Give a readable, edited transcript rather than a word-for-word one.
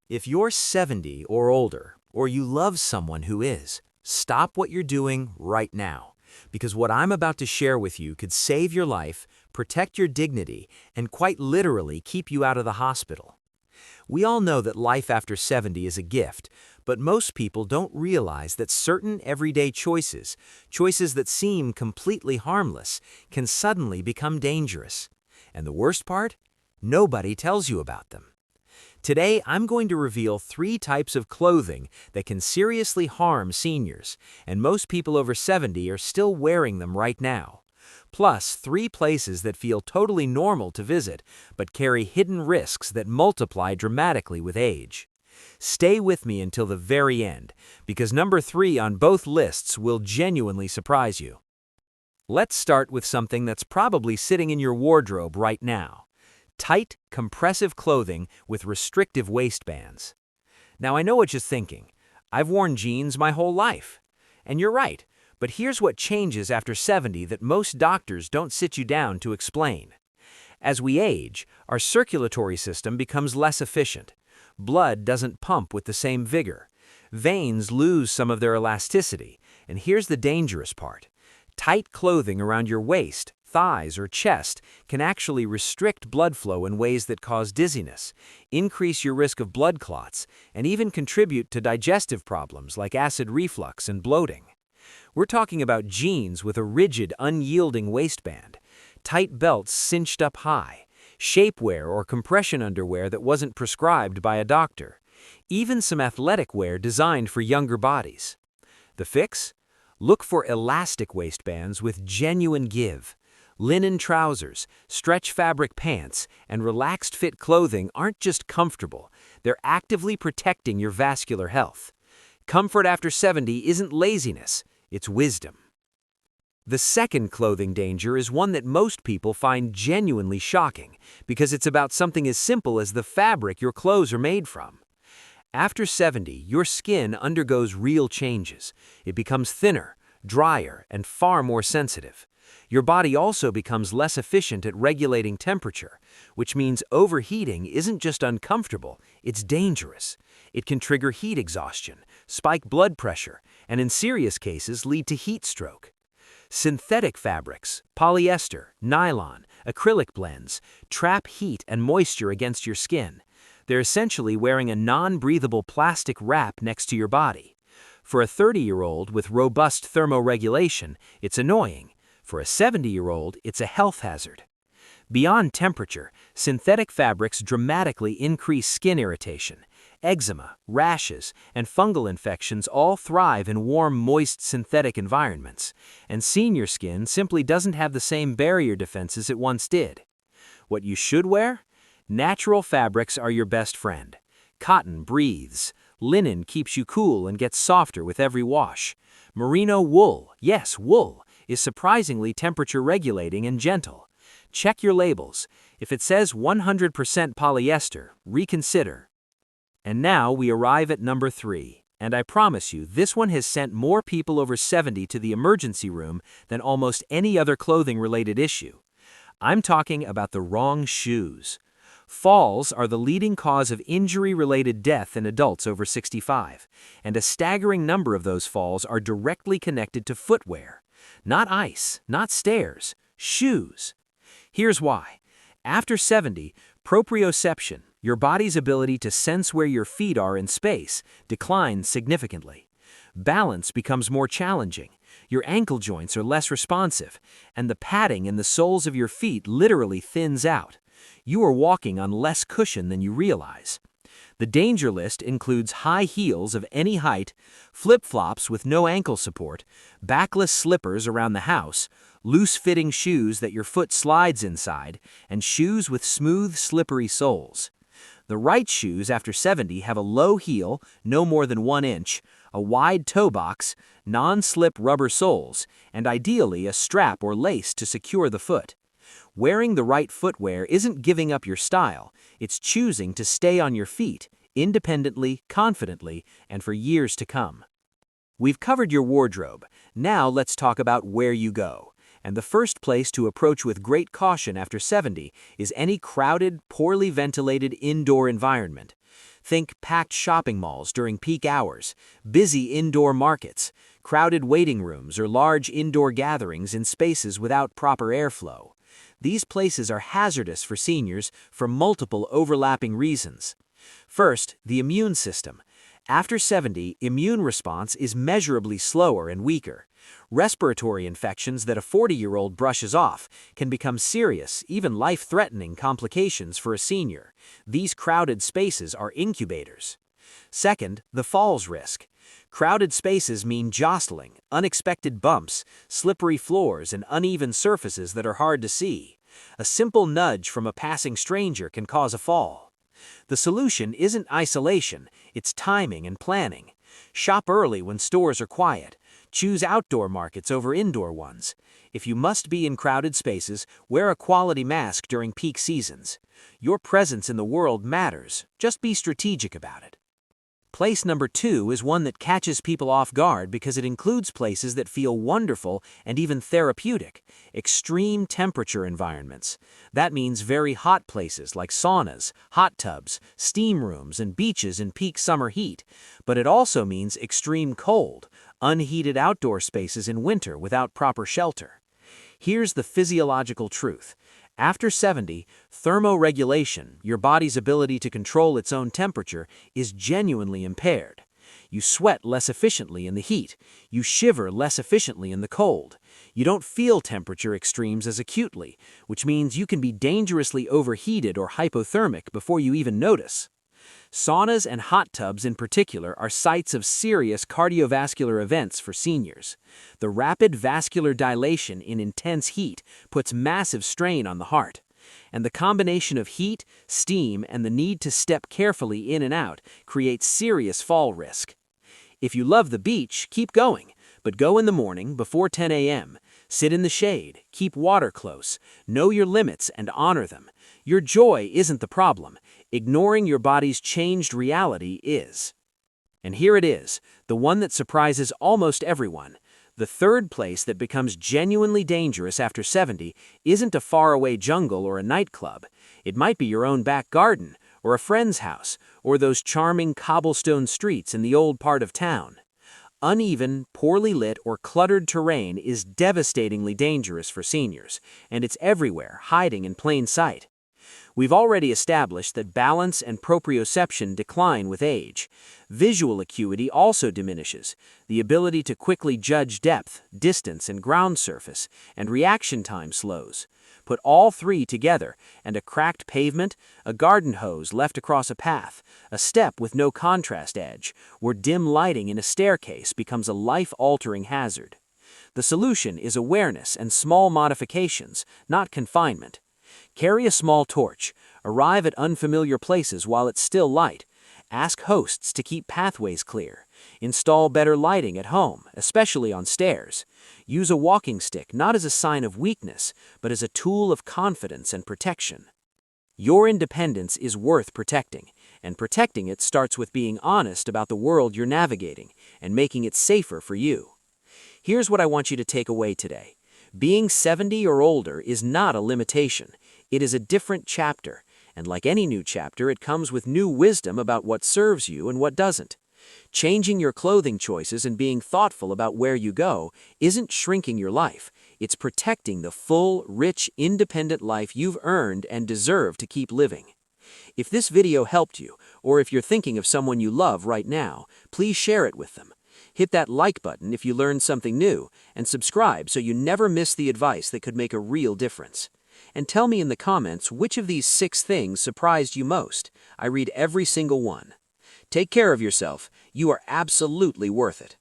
If you're 70 or older, or you love someone who is, stop what you're doing right now. Because what I'm about to share with you could save your life, protect your dignity, and quite literally keep you out of the hospital. We all know that life after 70 is a gift, but most people don't realize that certain everyday choices that seem completely harmless, can suddenly become dangerous. And the worst part? Nobody tells you about them. Today, I'm going to reveal 3 types of clothing that can seriously harm seniors, and most people over 70 are still wearing them right now. Plus, 3 places that feel totally normal to visit, but carry hidden risks that multiply dramatically with age. Stay with me until the very end, because number 3 on both lists will genuinely surprise you. Let's start with something that's probably sitting in your wardrobe right now. Tight, compressive clothing with restrictive waistbands. Now I know what you're thinking. I've worn jeans my whole life. And you're right, but here's what changes after 70 that most doctors don't sit you down to explain. As we age, our circulatory system becomes less efficient. Blood doesn't pump with the same vigor. Veins lose some of their elasticity, and here's the dangerous part. Tight clothing around your waist, thighs, or chest can actually restrict blood flow in ways that cause dizziness, increase your risk of blood clots, and even contribute to digestive problems like acid reflux and bloating. We're talking about jeans with a rigid, unyielding waistband, tight belts cinched up high, shapewear or compression underwear that wasn't prescribed by a doctor, even some athletic wear designed for younger bodies. The fix? Look for elastic waistbands with genuine give. Linen trousers, stretch fabric pants, and relaxed fit clothing aren't just comfortable, they're actively protecting your vascular health. Comfort after 70 isn't laziness, it's wisdom. The second clothing danger is one that most people find genuinely shocking, because it's about something as simple as the fabric your clothes are made from. After 70, your skin undergoes real changes. It becomes thinner, drier, and far more sensitive. Your body also becomes less efficient at regulating temperature, which means overheating isn't just uncomfortable, it's dangerous. It can trigger heat exhaustion, spike blood pressure, and in serious cases lead to heat stroke. Synthetic fabrics, polyester, nylon, acrylic blends, trap heat and moisture against your skin. They're essentially wearing a non-breathable plastic wrap next to your body. For a 30-year-old with robust thermoregulation, it's annoying. For a 70-year-old, it's a health hazard. Beyond temperature, synthetic fabrics dramatically increase skin irritation. Eczema, rashes, and fungal infections all thrive in warm, moist synthetic environments, and senior skin simply doesn't have the same barrier defenses it once did. What you should wear? Natural fabrics are your best friend. Cotton breathes. Linen keeps you cool and gets softer with every wash. Merino wool, yes, wool, is surprisingly temperature regulating and gentle. Check your labels. If it says 100% polyester, reconsider. And now we arrive at number 3. And I promise you, this one has sent more people over 70 to the emergency room than almost any other clothing-related issue. I'm talking about the wrong shoes. Falls are the leading cause of injury-related death in adults over 65, and a staggering number of those falls are directly connected to footwear. Not ice, not stairs, shoes. Here's why. After 70, proprioception, your body's ability to sense where your feet are in space, declines significantly. Balance becomes more challenging. Your ankle joints are less responsive, and the padding in the soles of your feet literally thins out. You are walking on less cushion than you realize. The danger list includes high heels of any height, flip-flops with no ankle support, backless slippers around the house, loose-fitting shoes that your foot slides inside, and shoes with smooth, slippery soles. The right shoes after 70 have a low heel, no more than 1 inch, a wide toe box, non-slip rubber soles, and ideally a strap or lace to secure the foot. Wearing the right footwear isn't giving up your style, it's choosing to stay on your feet, independently, confidently, and for years to come. We've covered your wardrobe. Now let's talk about where you go. And the first place to approach with great caution after 70 is any crowded, poorly ventilated indoor environment. Think packed shopping malls during peak hours, busy indoor markets, crowded waiting rooms, or large indoor gatherings in spaces without proper airflow. These places are hazardous for seniors for multiple overlapping reasons. First, the immune system. After 70, immune response is measurably slower and weaker. Respiratory infections that a 40-year-old brushes off can become serious, even life-threatening complications for a senior. These crowded spaces are incubators. Second, the falls risk. Crowded spaces mean jostling, unexpected bumps, slippery floors, and uneven surfaces that are hard to see. A simple nudge from a passing stranger can cause a fall. The solution isn't isolation, it's timing and planning. Shop early when stores are quiet. Choose outdoor markets over indoor ones. If you must be in crowded spaces, wear a quality mask during peak seasons. Your presence in the world matters, just be strategic about it. Place number 2 is one that catches people off guard because it includes places that feel wonderful and even therapeutic: extreme temperature environments. That means very hot places like saunas, hot tubs, steam rooms, and beaches in peak summer heat. But it also means extreme cold, unheated outdoor spaces in winter without proper shelter. Here's the physiological truth. After 70, thermoregulation, your body's ability to control its own temperature, is genuinely impaired. You sweat less efficiently in the heat. You shiver less efficiently in the cold. You don't feel temperature extremes as acutely, which means you can be dangerously overheated or hypothermic before you even notice. Saunas and hot tubs in particular are sites of serious cardiovascular events for seniors. The rapid vascular dilation in intense heat puts massive strain on the heart. And the combination of heat, steam, and the need to step carefully in and out creates serious fall risk. If you love the beach, keep going, but go in the morning before 10 a.m. Sit in the shade, keep water close, know your limits and honor them. Your joy isn't the problem. Ignoring your body's changed reality is. And here it is, the one that surprises almost everyone. The third place that becomes genuinely dangerous after 70 isn't a faraway jungle or a nightclub. It might be your own back garden, or a friend's house, or those charming cobblestone streets in the old part of town. Uneven, poorly lit, or cluttered terrain is devastatingly dangerous for seniors, and it's everywhere, hiding in plain sight. We've already established that balance and proprioception decline with age. Visual acuity also diminishes, the ability to quickly judge depth, distance, and ground surface, and reaction time slows. Put all three together, and a cracked pavement, a garden hose left across a path, a step with no contrast edge, or dim lighting in a staircase becomes a life-altering hazard. The solution is awareness and small modifications, not confinement. Carry a small torch, arrive at unfamiliar places while it's still light, ask hosts to keep pathways clear, install better lighting at home, especially on stairs. Use a walking stick not as a sign of weakness, but as a tool of confidence and protection. Your independence is worth protecting, and protecting it starts with being honest about the world you're navigating and making it safer for you. Here's what I want you to take away today. Being 70 or older is not a limitation. It is a different chapter, and like any new chapter, it comes with new wisdom about what serves you and what doesn't. Changing your clothing choices and being thoughtful about where you go isn't shrinking your life. It's protecting the full, rich, independent life you've earned and deserve to keep living. If this video helped you, or if you're thinking of someone you love right now, please share it with them. Hit that like button if you learned something new, and subscribe so you never miss the advice that could make a real difference. And tell me in the comments which of these 6 things surprised you most. I read every single one. Take care of yourself. You are absolutely worth it.